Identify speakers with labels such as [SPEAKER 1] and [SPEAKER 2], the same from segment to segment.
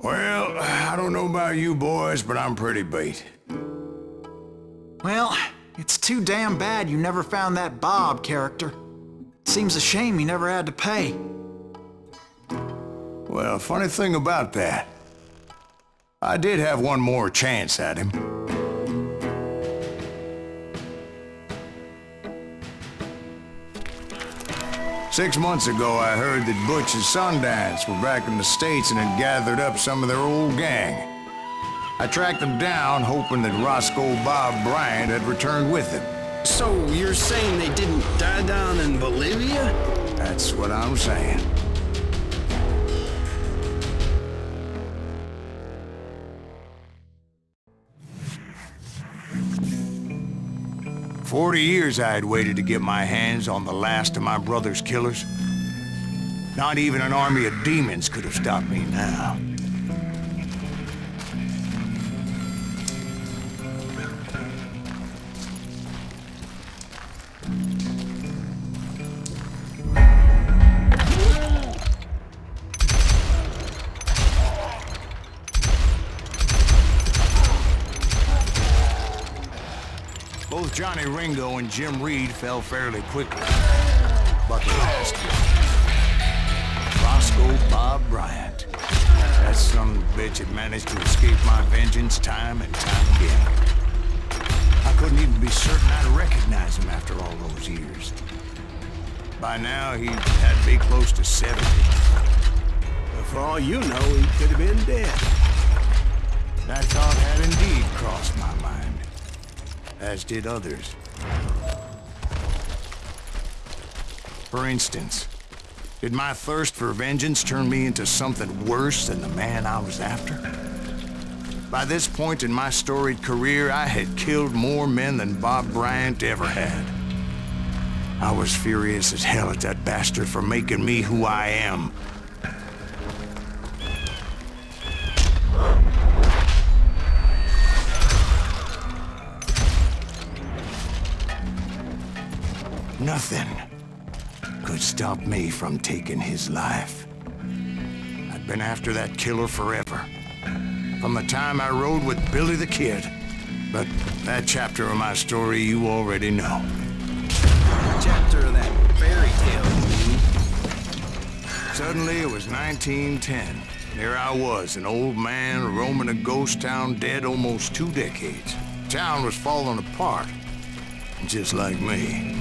[SPEAKER 1] Well, I don't know about you boys, but I'm pretty beat.
[SPEAKER 2] Well, it's too damn bad you never found that Bob character. Seems a shame you never had to pay.
[SPEAKER 1] Well, funny thing about that, I did have one more chance at him. Six months ago, I heard that Butch and Sundance were back in the States and had gathered up some of their old gang. I tracked them down, hoping that Roscoe Bob Bryant had returned with them.
[SPEAKER 3] So you're saying they didn't die down in Bolivia?
[SPEAKER 1] That's what I'm saying. "40 years I had waited to get my hands on the last of my brother's killers. Not even an army of demons could have stopped me now. Both Johnny Ringo and Jim Reed fell fairly quickly, but the last one, Roscoe Bob Bryant, that son of a bitch had managed to escape my vengeance time and time again. I couldn't even be certain I'd recognize him after all those years. By now, he had to be close to 70.
[SPEAKER 3] But for all you know, he could have been dead.
[SPEAKER 1] That thought had indeed crossed my mind, as did others. For instance, did my thirst for vengeance turn me into something worse than the man I was after? By this point in my storied career, I had killed more men than Bob Bryant ever had. I was furious as hell at that bastard for making me who I am. Nothing could stop me from taking his life. I'd been after that killer forever, from the time I rode with Billy the Kid. But that chapter of my story you already know.
[SPEAKER 3] Chapter of that fairy tale, you mean?
[SPEAKER 1] Suddenly it was 1910. There I was, an old man roaming a ghost town dead almost 2 decades. Town was falling apart, just like me.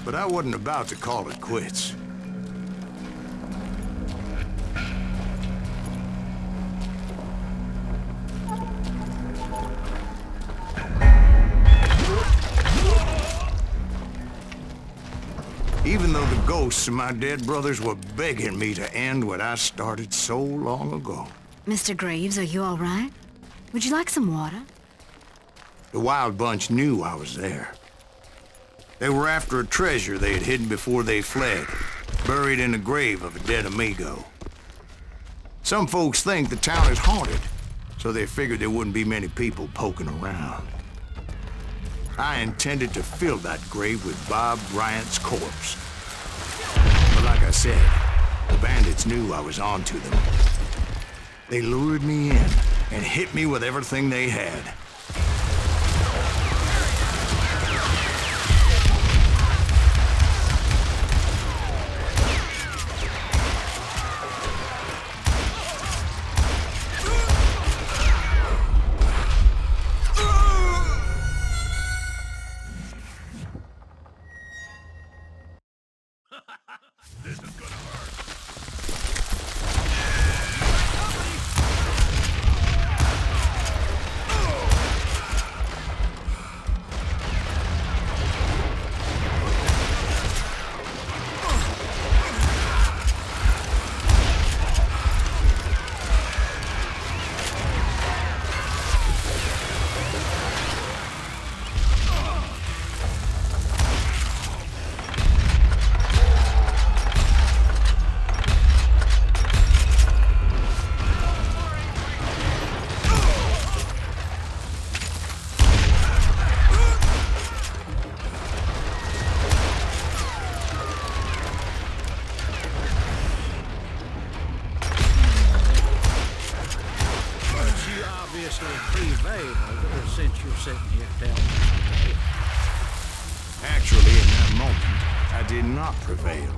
[SPEAKER 1] But I wasn't about to call it quits. Even though the ghosts of my dead brothers were begging me to end what I started so long ago.
[SPEAKER 4] Mr. Graves, are you all right? Would you like some water?
[SPEAKER 1] The Wild Bunch knew I was there. They were after a treasure they had hidden before they fled, buried in the grave of a dead amigo. Some folks think the town is haunted, so they figured there wouldn't be many people poking around. I intended to fill that grave with Bob Bryant's corpse. But like I said, the bandits knew I was on to them. They lured me in and hit me with everything they had.
[SPEAKER 5] sitting here telling
[SPEAKER 1] Actually, in that moment, I did not prevail.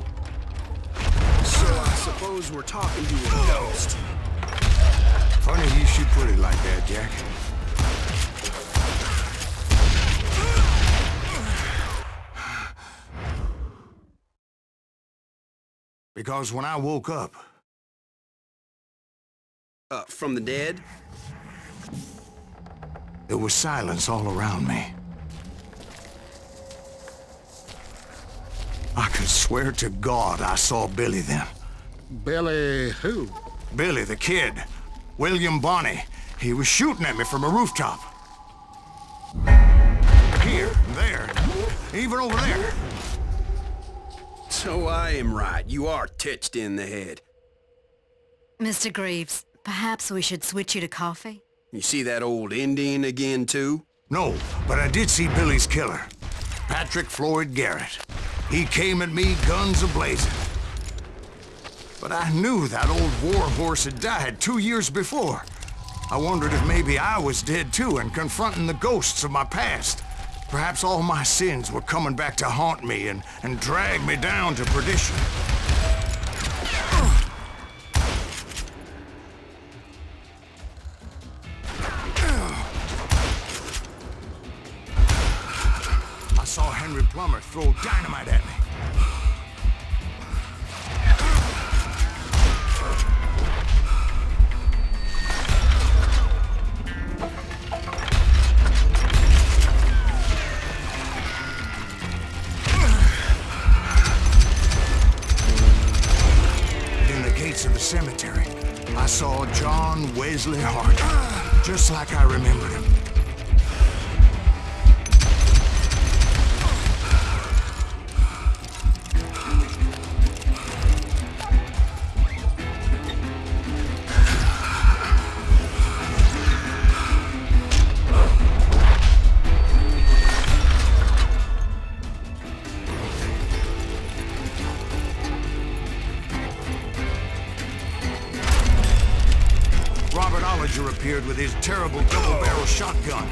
[SPEAKER 3] So I suppose we're talking to a ghost.
[SPEAKER 1] Funny you should put it like that, Jack. Because when I woke up...
[SPEAKER 3] From the dead?
[SPEAKER 1] There was silence all around me. I could swear to God I saw Billy then.
[SPEAKER 5] Billy who?
[SPEAKER 1] Billy, the kid. William Bonney. He was shooting at me from a rooftop. Here, there, even over there.
[SPEAKER 3] So I am right. You are touched in the head.
[SPEAKER 4] Mr. Greaves, perhaps we should switch you to coffee?
[SPEAKER 3] You see that old Indian again, too?
[SPEAKER 1] No, but I did see Billy's killer. Patrick Floyd Garrett. He came at me guns a-blazing. But I knew that old war horse had died 2 years before. I wondered if maybe I was dead too and confronting the ghosts of my past. Perhaps all my sins were coming back to haunt me and drag me down to perdition. I saw Henry Plummer throw dynamite at me. Of the cemetery, I saw John Wesley Hart, just like I remembered him. Appeared with his terrible double-barrel shotgun.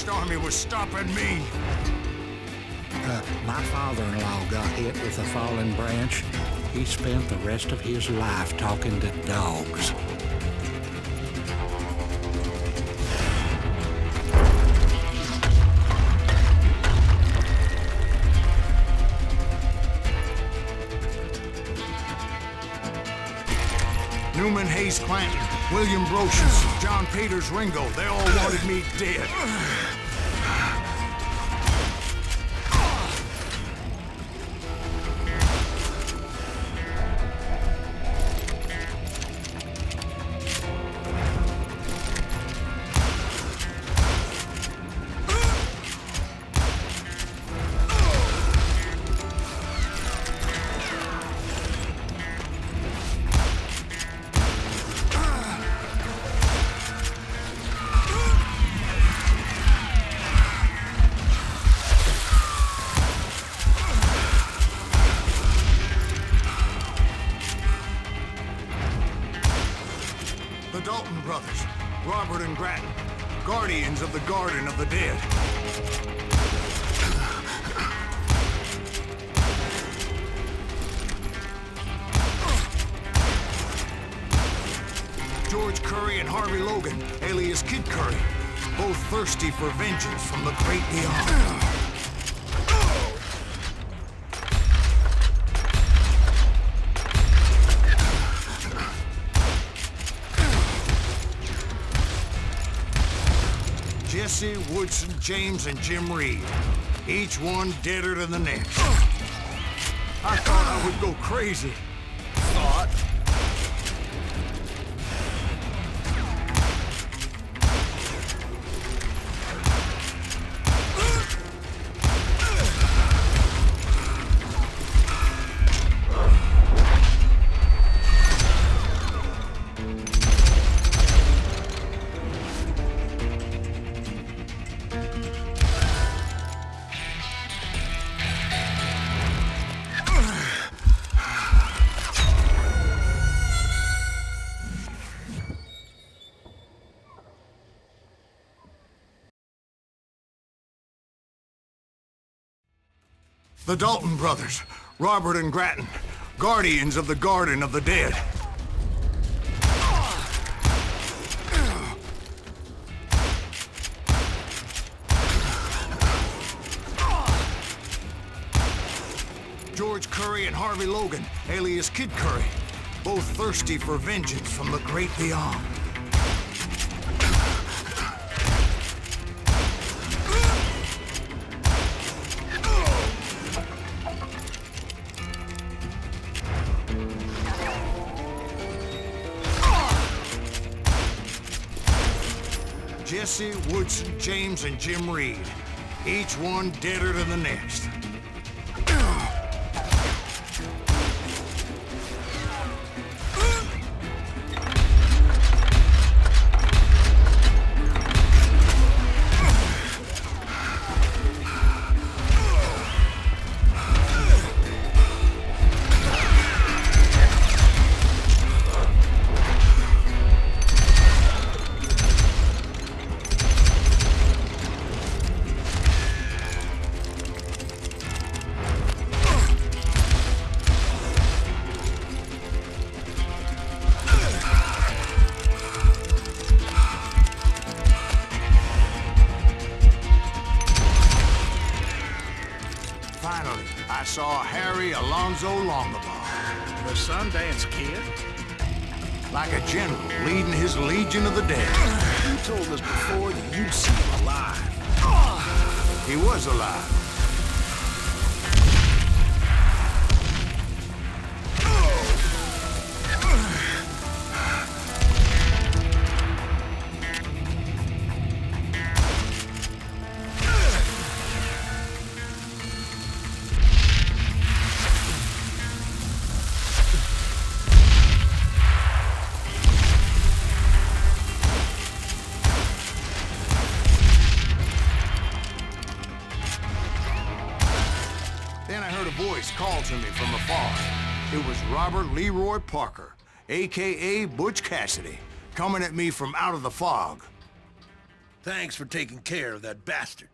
[SPEAKER 1] Army was stopping me.
[SPEAKER 5] My father-in-law got hit with a fallen branch. He spent the rest of his life talking to dogs.
[SPEAKER 1] Newman Hayes Clanton, William Brocious, John Peters Ringo, they all wanted me dead. The Dalton brothers, Robert and Grattan, guardians of the Garden of the Dead. George Curry and Harvey Logan, alias Kid Curry, both thirsty for vengeance from the great beyond. Jesse, Woodson, James, and Jim Reed. Each one deader than the next. I thought I would go crazy.
[SPEAKER 3] Thought.
[SPEAKER 1] The Dalton brothers, Robert and Grattan, guardians of the Garden of the Dead. George Curry and Harvey Logan, alias Kid Curry, both thirsty for vengeance from the great beyond. Jesse, Woodson, James, and Jim Reed. Each one deader than the next. Finally, I saw Harry Alonzo Longabaugh.
[SPEAKER 3] The Sundance Kid?
[SPEAKER 1] Like a general leading his legion of the dead.
[SPEAKER 3] You told us before that you'd see him alive.
[SPEAKER 1] He was alive. Then I heard a voice call to me from afar. It was Robert Leroy Parker, a.k.a. Butch Cassidy, coming at me from out of the fog.
[SPEAKER 3] Thanks for taking care of that bastard.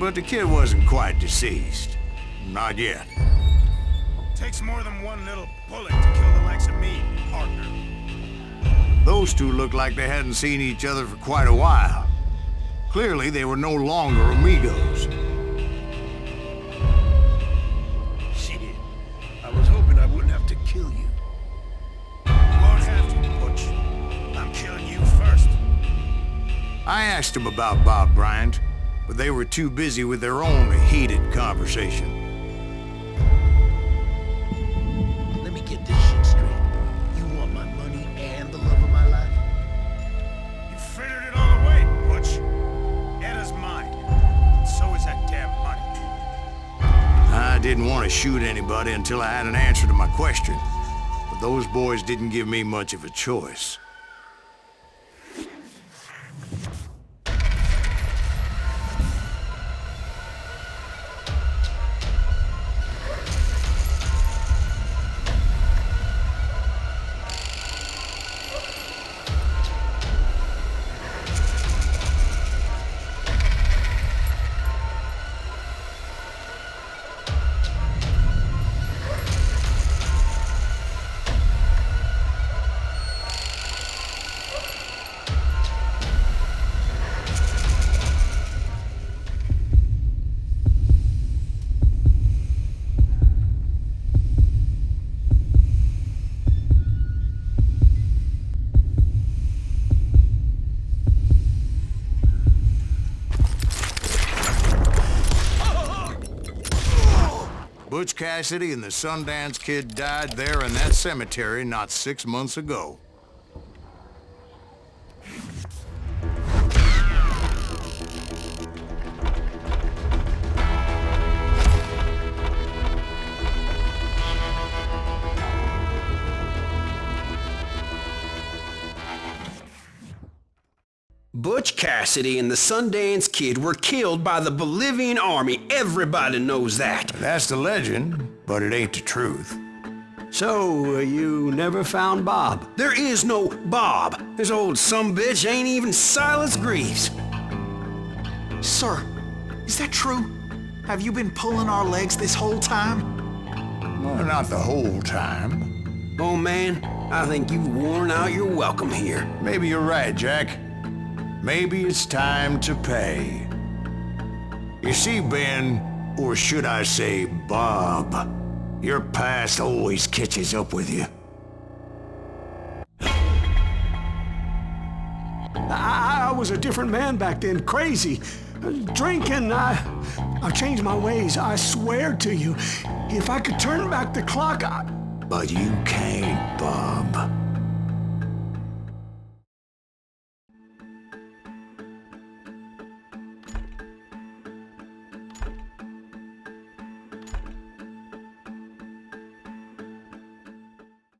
[SPEAKER 1] But the kid wasn't quite deceased. Not yet.
[SPEAKER 3] Takes more than one little bullet to kill the likes of me, partner.
[SPEAKER 1] Those two looked like they hadn't seen each other for quite a while. Clearly, they were no longer amigos.
[SPEAKER 3] Shit. I was hoping I wouldn't have to kill you. You won't have to, Butch. I'm killing you first.
[SPEAKER 1] I asked them about Bob Bryant, but they were too busy with their own heated conversation.
[SPEAKER 3] Let me get this shit straight. You want my money and the love of my life? You frittered it all away, Butch. Edda's mine. So is that damn money.
[SPEAKER 1] I didn't want to shoot anybody until I had an answer to my question, but those boys didn't give me much of a choice. Butch Cassidy and the Sundance Kid died there in that cemetery not 6 months ago.
[SPEAKER 6] Butch Cassidy and the Sundance Kid were killed by the Bolivian army. Everybody knows that.
[SPEAKER 1] That's the legend, but it ain't the truth.
[SPEAKER 7] So, you never found Bob?
[SPEAKER 6] There is no Bob. This old sumbitch ain't even Silas Greaves.
[SPEAKER 2] Sir, is that true? Have you been pulling our legs this whole time?
[SPEAKER 1] Well, not the whole time.
[SPEAKER 6] Oh man, I think you've worn out your welcome here.
[SPEAKER 1] Maybe you're right, Jack. Maybe it's time to pay. You see, Ben, or should I say Bob, your past always catches up with you.
[SPEAKER 7] I was a different man back then, crazy. Drinking, I've changed my ways, I swear to you. If I could turn back the clock,
[SPEAKER 1] But you can't, Bob.